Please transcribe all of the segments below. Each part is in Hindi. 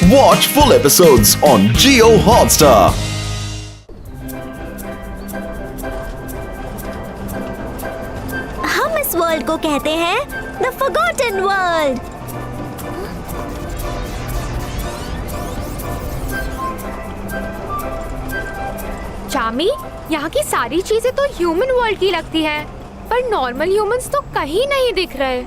Watch full episodes on Jio Hotstar. हम इस वर्ल्ड को कहते हैं द फॉरगॉटन वर्ल्ड। चामी, यहाँ की सारी चीजें तो ह्यूमन वर्ल्ड की लगती हैं, पर नॉर्मल ह्यूमंस तो कहीं नहीं दिख रहे।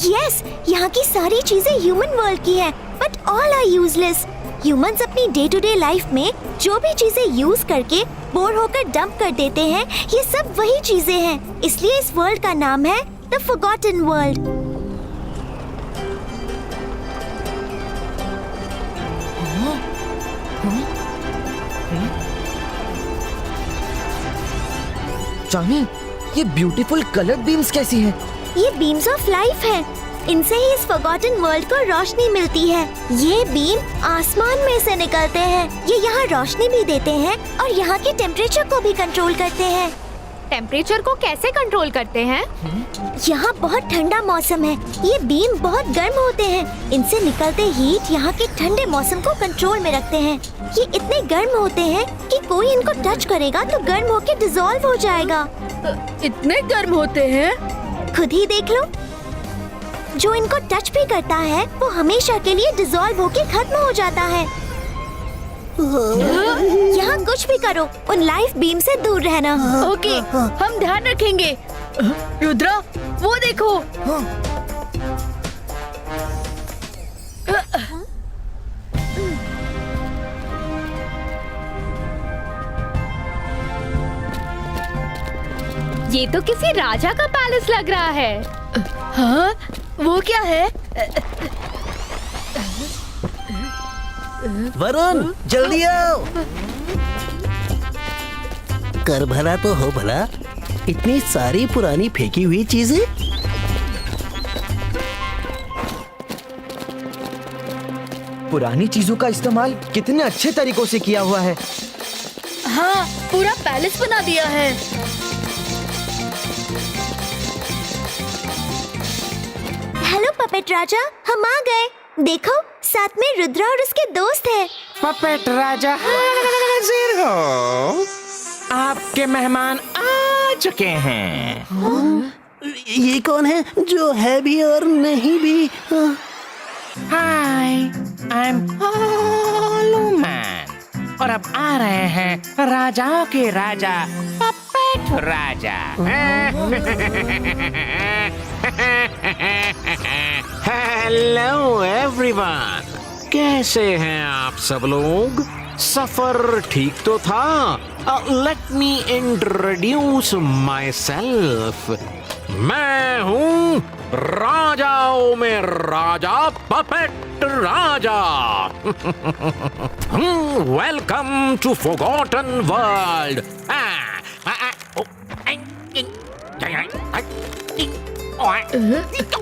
यस, यहाँ की सारी चीजें ह्यूमन वर्ल्ड की हैं, but all are useless. Humans अपनी डे टू डे लाइफ में जो भी चीजें यूज करके बोर होकर डंप कर देते हैं, ये सब वही चीजें हैं। इसलिए इस वर्ल्ड का नाम है द फॉरगॉटन वर्ल्ड। चामी, ये ब्यूटीफुल कलर्ड बीम्स कैसी हैं? ये बीम्स ऑफ लाइफ हैं। इनसे ही इस फॉरगॉटन वर्ल्ड को रोशनी मिलती है। ये बीम आसमान में से निकलते हैं। ये यहाँ रोशनी भी देते हैं और यहाँ के टेम्परेचर को भी कंट्रोल करते हैं। टेम्परेचर को कैसे कंट्रोल करते हैं? यहाँ बहुत ठंडा मौसम है। ये बीम बहुत गर्म होते हैं। इनसे निकलते हीट यहाँ के ठंडे मौसम को कंट्रोल में रखते हैं। ये इतने गर्म होते हैं कि कोई इनको टच करेगा तो गर्म होके डिसॉल्व हो जाएगा। इतने गर्म होते हैं? खुद ही देख लो। जो इनको टच भी करता है वो हमेशा के लिए डिसॉल्व होके खत्म हो जाता है। यहाँ कुछ भी करो, उन लाइफ बीम से दूर रहना। ओके, हम ध्यान रखेंगे। रुद्रा, वो देखो। ये तो किसी राजा का पैलेस लग रहा है। हाँ, वो क्या है? वरुण, जल्दी आओ। कर भला तो हो भला, इतनी सारी पुरानी फेंकी हुई चीजें। पुरानी चीजों का इस्तेमाल कितने अच्छे तरीकों से किया हुआ है। हाँ, पूरा पैलेस बना दिया है। हेलो पपेट राजा, हम आ गए। देखो, साथ में रुद्रा और उसके दोस्त हैं। पपेट राजा हाजिर हो। आपके मेहमान आ चुके हैं। ये कौन है जो है भी और नहीं भी? हाय, आई एम मैन और अब आ रहे हैं राजाओं के राजा पपेट राजा। हेलो एवरीवन, कैसे हैं आप सब लोग? सफर ठीक तो था? Let me introduce myself. मैं हूँ राजाओं में राजा पपेट राजा। Welcome to forgotten world.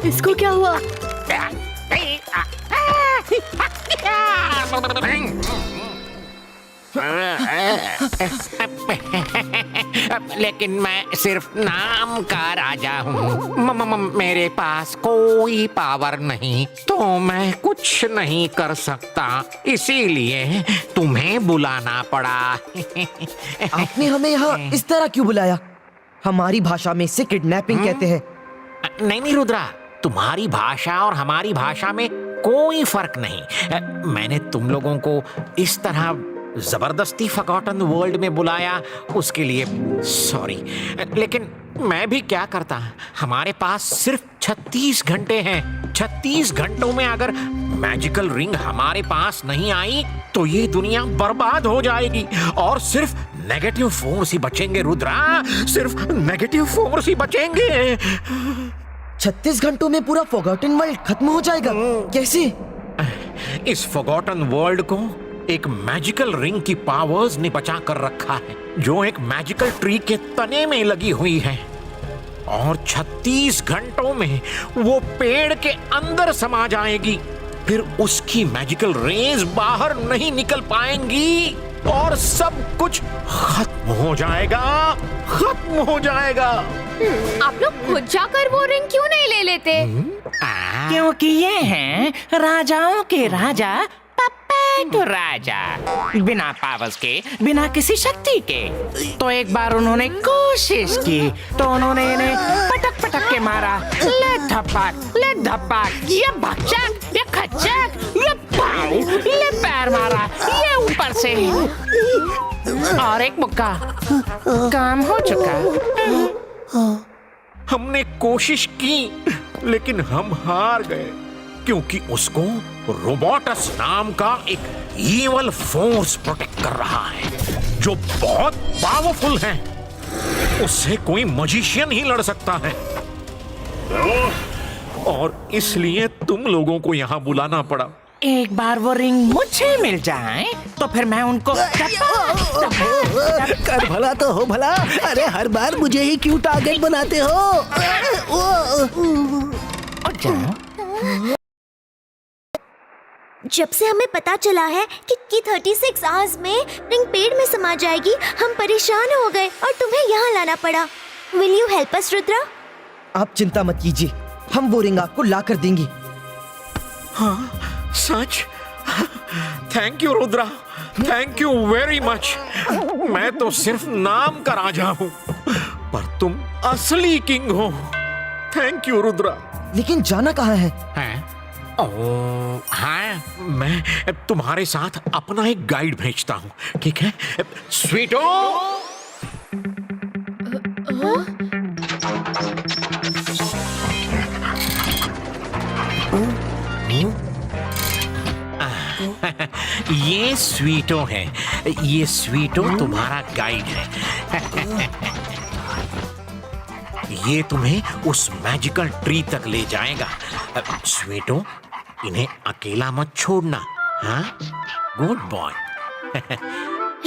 इसको क्या हुआ? लेकिन मैं सिर्फ नाम का राजा हूँ। मेरे पास कोई पावर नहीं, तो मैं कुछ नहीं कर सकता। इसीलिए तुम्हें बुलाना पड़ा। आपने हमें यहाँ इस तरह क्यों बुलाया? हमारी भाषा में इसे किडनैपिंग कहते हैं। नहीं रुद्रा, तुम्हारी भाषा और हमारी भाषा में कोई फर्क नहीं। मैंने तुम लोगों को इस तरह जबरदस्ती फॉरगॉटन वर्ल्ड में बुलाया, उसके लिए सॉरी। लेकिन मैं भी क्या करता, हमारे पास सिर्फ 36 घंटे हैं। 36 घंटों में अगर मैजिकल रिंग हमारे पास नहीं आई तो ये दुनिया बर्बाद हो जाएगी और सिर्फ नेगेटिव फोर्स ही बचेंगे रुद्रा, सिर्फ नेगेटिव फोर्स ही बचेंगे। 36 घंटों में पूरा फॉरगॉटन वर्ल्ड खत्म हो जाएगा? कैसे? इस फॉरगॉटन वर्ल्ड को एक मैजिकल रिंग की पावर्स ने बचा कर रखा है, जो एक मैजिकल ट्री के तने में लगी हुई है। और 36 घंटों में वो पेड़ के अंदर समा जाएगी। फिर उसकी मैजिकल रेज बाहर नहीं निकल पाएंगी और सब कुछ खत्म हो जाएगा, खत्म हो जाएगा। आप लोग खुद जाकर वो रिंग क्यों नहीं ले लेते? क्योंकि ये हैं राजाओं के राजा एक राजा, बिना पावर्स के, बिना किसी शक्ति के। तो एक बार उन्होंने कोशिश की तो उन्होंने इन्हें पटक पटक के मारा। ले धपाक, ये भक्षक, ये खच्चक, ये पाव, ये पैर मारा, ये ऊपर से और एक मुक्का। काम हो चुका। हमने कोशिश की लेकिन हम हार गए क्योंकि उसको रोबोटस नाम का एक ईवल फोर्स प्रोटेक्ट कर रहा है जो बहुत पावरफुल है। उससे कोई मजिशियन ही लड़ सकता है और इसलिए तुम लोगों को यहाँ बुलाना पड़ा। एक बार वो रिंग मुझे मिल जाए तो फिर मैं उनको कर भला तो हो भला। अरे हर बार मुझे ही क्यों टारगेट बनाते हो? जब से हमें पता चला है कि 36 आवर्स में रिंग पेड़ में समा जाएगी, हम परेशान हो गए और तुम्हें यहाँ लाना पड़ा। Will you help us Rudra? आप चिंता मत कीजिए, हम वो रिंग आपको ला कर देंगे। हाँ सच? Thank you Rudra, thank you very much. मैं तो सिर्फ नाम का राजा हूँ पर तुम असली किंग हो। Thank you Rudra. लेकिन जाना कहाँ है? हाँ, मैं तुम्हारे साथ अपना एक गाइड भेजता हूँ, ठीक है? स्वीटो! ये स्वीटो है, ये स्वीटो तुम्हारा गाइड है। ये तुम्हें उस मैजिकल ट्री तक ले जाएगा। स्वीटो, इन्हें अकेला मत छोड़ना। हाँ, गुड बॉय।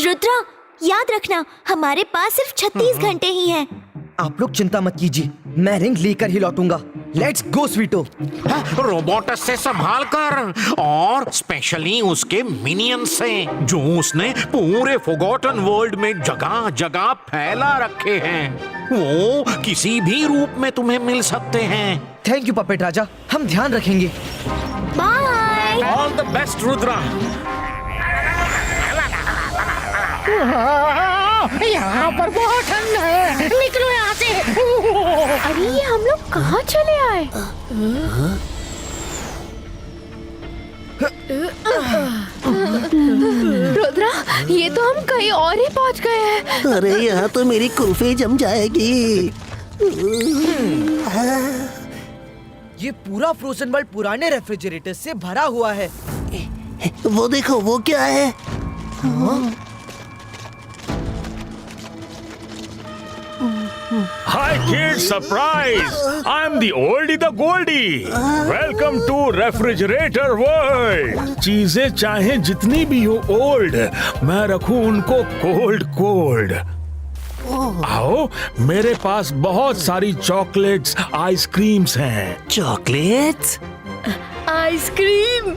रुद्रा, याद रखना हमारे पास सिर्फ 36 घंटे ही हैं। आप लोग चिंता मत कीजिए, मैं रिंग लेकर ही लौटूंगा। Let's go स्वीटो। रोबोटस से संभाल कर और स्पेशली उसके मिनियन से जो उसने पूरे फॉरगॉटन वर्ल्ड में जगह जगह फैला रखे हैं। वो किसी भी रूप में तुम्हें मिल सकते हैं। थैंक यू पपेट राजा, हम ध्यान रखेंगे। Bye. All the best Rudra. यहाँ पर बहुत ठंड है, निकलो यहाँ से। अरे ये हम लोग कहाँ चले आए? रुद्रा, ये तो हम कहीं और ही पहुँच गए हैं। अरे यहाँ तो मेरी कुल्फी जम जाएगी। ये पूरा फ्रोजन वर्ल्ड पुराने रेफ्रिजरेटर से भरा हुआ है। वो देखो, वो क्या है? Hi kids, surprise! I'm the oldie the goldie. Welcome to Refrigerator World. चीजें चाहे जितनी भी हो ओल्ड, मैं रखूं उनको कोल्ड। आओ, मेरे पास बहुत सारी चॉकलेट्स, आइसक्रीम्स हैं। चॉकलेट्स? आइसक्रीम?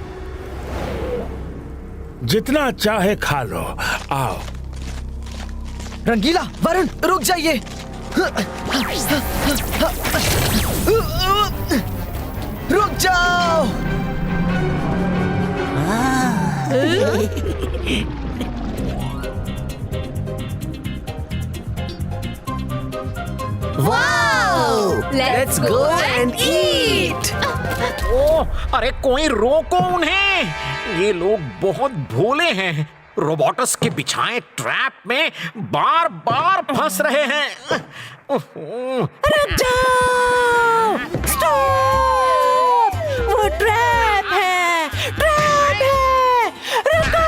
जितना चाहे खा लो। आओ। रंगीला, वरुण, रुक जाइए। रुक जाओ। Let's go and eat. अरे कोई रोको उन्हें, ये लोग बहुत भोले हैं। रोबोटस के बिछाए ट्रैप में बार बार फंस रहे हैं। रुक जाओ! स्टॉप! वो ट्रैप है! ट्रैप है! रुको!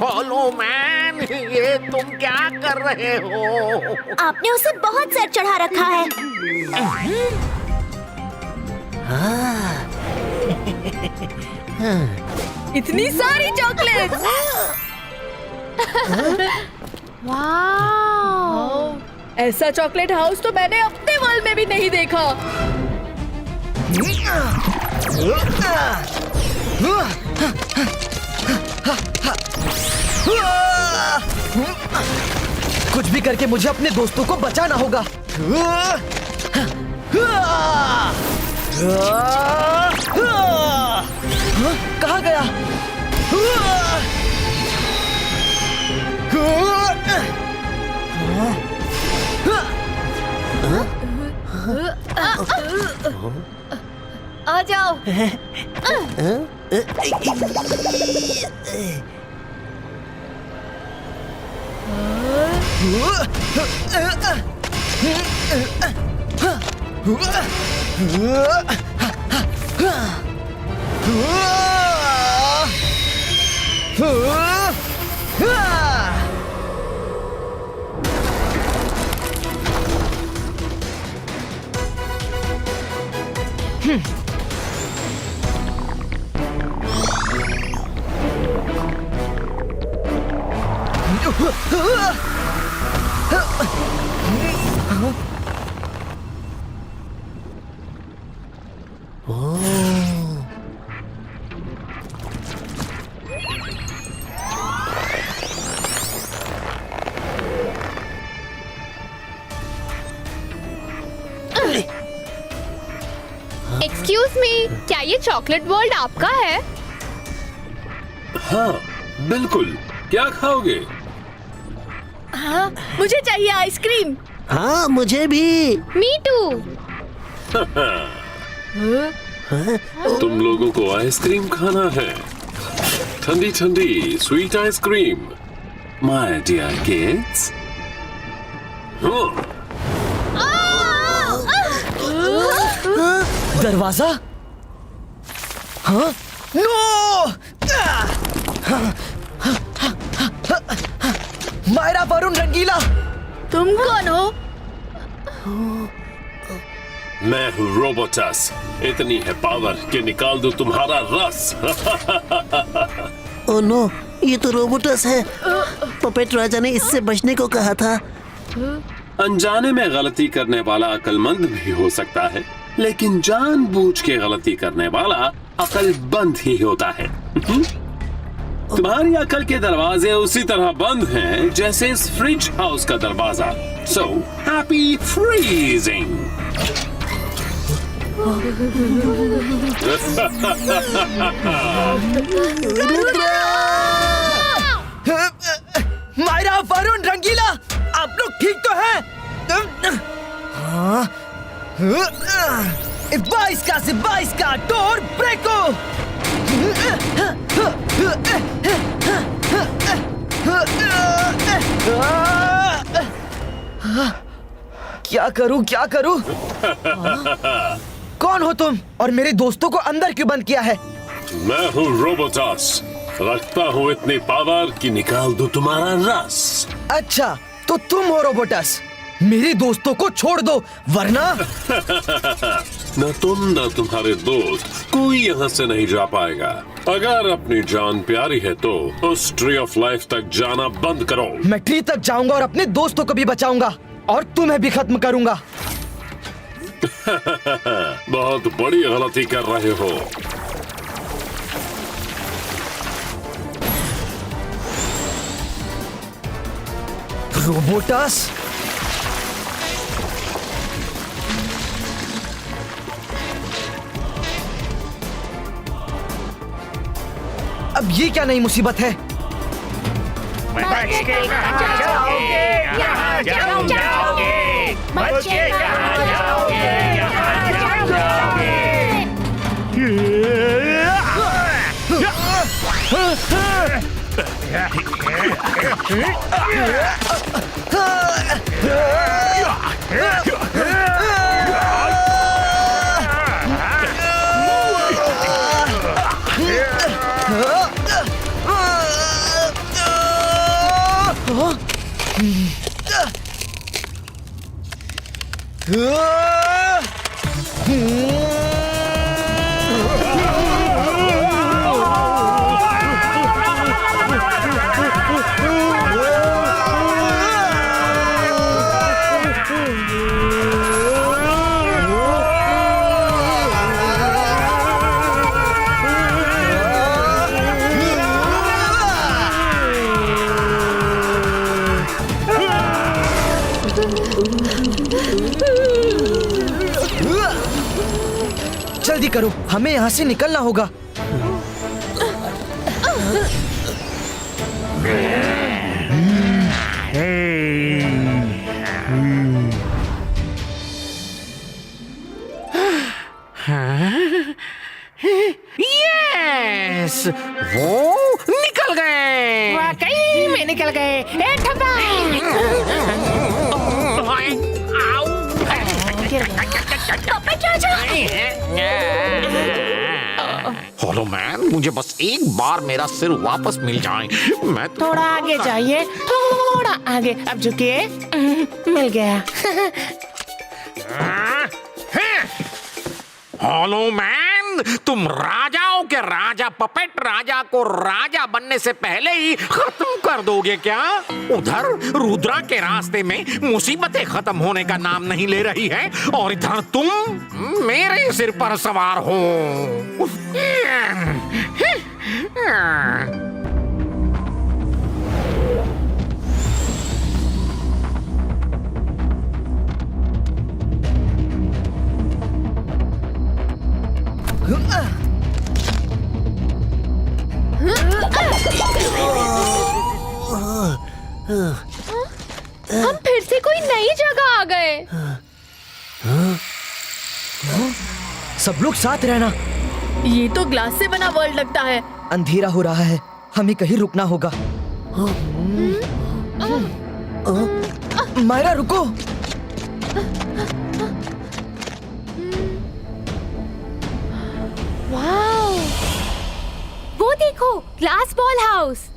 फॉलो मैन, ये तुम क्या कर रहे हो? आपने उसे बहुत सर चढ़ा रखा है। इतनी सारी चॉकलेट्स! वाओ! ऐसा चॉकलेट हाउस तो मैंने अपने वर्ल्ड में भी नहीं देखा। कुछ भी करके मुझे अपने दोस्तों को बचाना होगा। कहाँ गया? आ जाओ। एक्सक्यूज मी, क्या ये चॉकलेट वर्ल्ड आपका है? हाँ बिल्कुल, क्या खाओगे? हाँ, मुझे चाहिए आइसक्रीम। हाँ मुझे भी। Me too. तुम लोगों को आइसक्रीम खाना है, ठंडी ठंडी sweet ice cream, my dear kids. दरवाजा? हाँ? नो! मायरा, वरुण, रंगीला, तुम कौन हो? मैं हूँ रोबोटस। इतनी है पावर कि निकाल दूं तुम्हारा रस। ओह नो, ये तो रोबोटस है। पपेट राजा ने इससे बचने को कहा था। अनजाने में गलती करने वाला अक्लमंद भी हो सकता है, लेकिन जानबूझ के गलती करने वाला अक्लमंद ही होता है। तुम्हारी अकल के दरवाजे उसी तरह बंद हैं जैसे इस फ्रिज हाउस का दरवाजा। So happy freezing. Myra, Varun, Rangeela, आप लोग ठीक तो हैं? हाँ? बाईस का डोर ब्रेको। क्या करूं? कौन हो तुम और मेरे दोस्तों को अंदर क्यों बंद किया है? मैं हूँ रोबोटस, रखता हूँ इतनी पावर कि निकाल दूं तुम्हारा रस। अच्छा, तो तुम हो रोबोटस। मेरे दोस्तों को छोड़ दो, वरना न तुम न तुम्हारे दोस्त कोई यहाँ से नहीं जा पाएगा। अगर अपनी जान प्यारी है तो उस ट्री ऑफ लाइफ तक जाना बंद करो। मैं ट्री तक जाऊंगा और अपने दोस्तों को भी बचाऊंगा और तुम्हें भी खत्म करूंगा। बहुत बड़ी गलती कर रहे हो। रोबोटस, अब ये क्या नई मुसीबत है? जल्दी करो, हमें यहाँ से निकलना होगा। यस, वो निकल गए। वाकई में निकल गए। ए ठप्पा! हेलो मैन, मुझे बस एक बार मेरा सिर वापस मिल जाए। मैं तो... थोड़ा आगे जाइए, थोड़ा आगे। अब झुकिए। मिल गया। हेलो मैन, तुम राजाओं के राजा पपेट राजा को राजा बनने से पहले ही खत्म कर दोगे क्या? उधर रुद्रा के रास्ते में मुसीबतें खत्म होने का नाम नहीं ले रही है और इधर तुम मेरे सिर पर सवार हो। हम फिर से कोई नई जगह आ गए। सब लोग साथ रहना। ये तो ग्लास से बना वर्ल्ड लगता है। अंधेरा हो रहा है, हमें कहीं रुकना होगा। मायरा रुको। वाओ, वो देखो, ग्लास बॉल हाउस।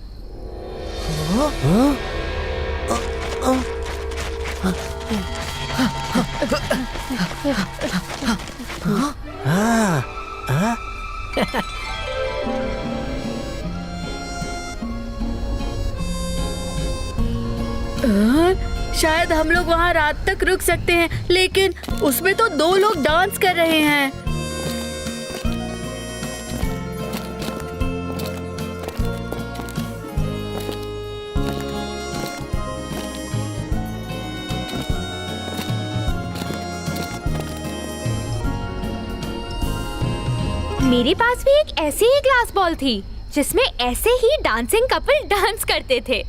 शायद हम लोग वहाँ रात तक रुक सकते हैं, लेकिन उसमें तो 2 लोग डांस कर रहे हैं। मेरे पास भी एक ऐसी ही ग्लास बॉल थी जिसमें ऐसे ही डांसिंग कपल डांस करते थे।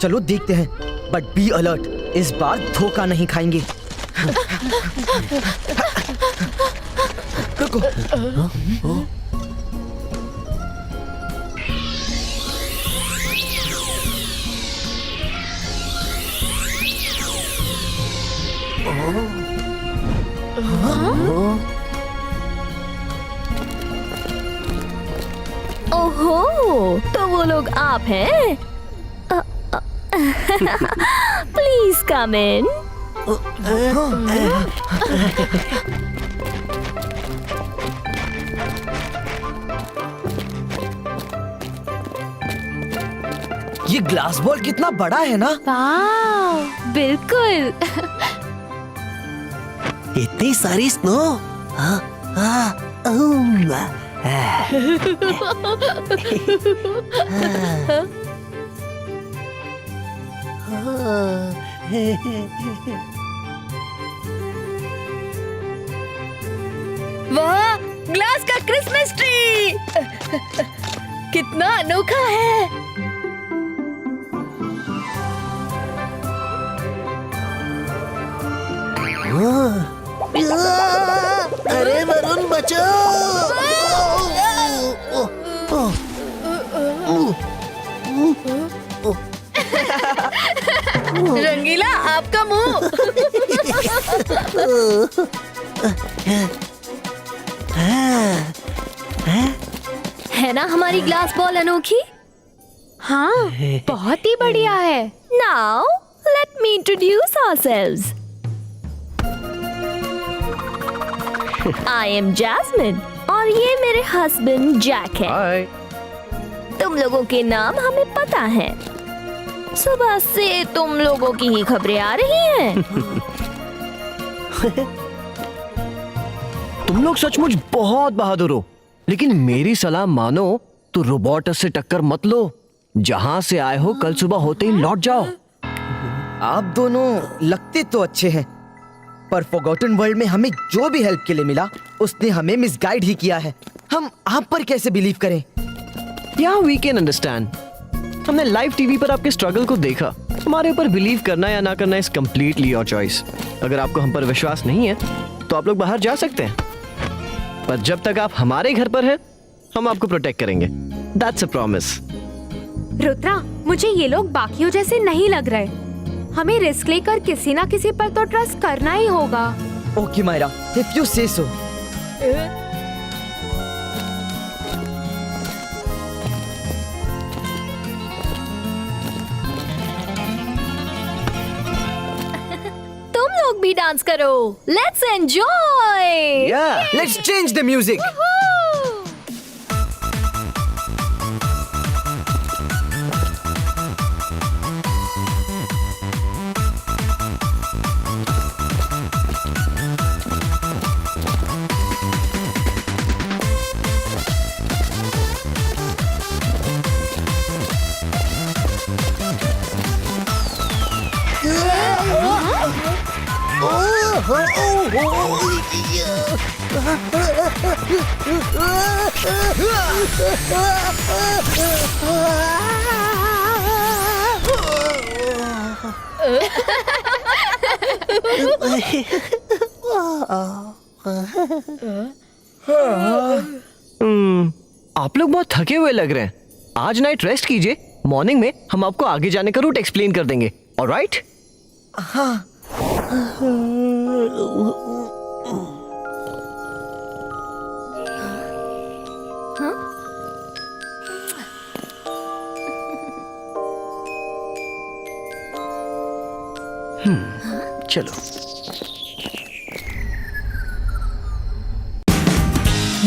चलो देखते हैं, बट बी अलर्ट, इस बार धोखा नहीं खाएंगे। रुको। ओहो, तो वो लोग आप हैं? प्लीज कम इन। ये ग्लास बॉल कितना बड़ा है ना? वाह, बिल्कुल। इतनी सारी स्नो। वाह, ग्लास का क्रिसमस ट्री कितना अनोखा है। अरे वरुण बचाओ। रंगीला, आपका मुंह। है ना हमारी ग्लास बॉल अनोखी? हाँ, बहुत ही बढ़िया है। Now, let me introduce ourselves. I am Jasmine और ये मेरे हस्बैंड जैक है। तुम लोगों के नाम हमें पता है। सुबह से तुम लोगों की ही खबरें आ रही हैं। तुम लोग सचमुच बहुत बहादुर हो, लेकिन मेरी सलाह मानो तो रोबोटस से टक्कर मत लो। जहां से आए हो कल सुबह होते ही लौट जाओ। आप दोनों लगते तो अच्छे हैं, पर फॉरगॉटन वर्ल्ड में हमें जो भी हेल्प के लिए मिला उसने हमें मिसगाइड ही किया है। हम आप पर कैसे बिलीव करें? Yeah, we can understand. हमने लाइव टीवी पर आपके स्ट्रगल को देखा. हमारे ऊपर बिलीव करना या ना करना इज कम्प्लीटली योर चॉइस. अगर आपको हम पर विश्वास नहीं है तो आप लोग बाहर जा सकते हैं, पर जब तक आप हमारे घर पर हैं हम आपको प्रोटेक्ट करेंगे. That's a promise. रुद्रा, मुझे ये लोग बाकियों जैसे नहीं लग रहे. हमें रिस्क लेकर किसी ना किसी पर तो ट्रस्ट करना ही होगा. Okay, Myra, if you say so. तुम लोग भी डांस करो. Let's enjoy. Yeah, let's change the music. आप लोग बहुत थके हुए लग रहे हैं. आज नाइट रेस्ट कीजिए. मॉर्निंग में हम आपको आगे जाने का रूट एक्सप्लेन कर देंगे. ऑलराइट? चलो.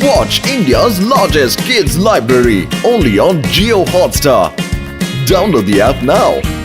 Watch India's largest kids library only on Jio Hotstar. Download the app now.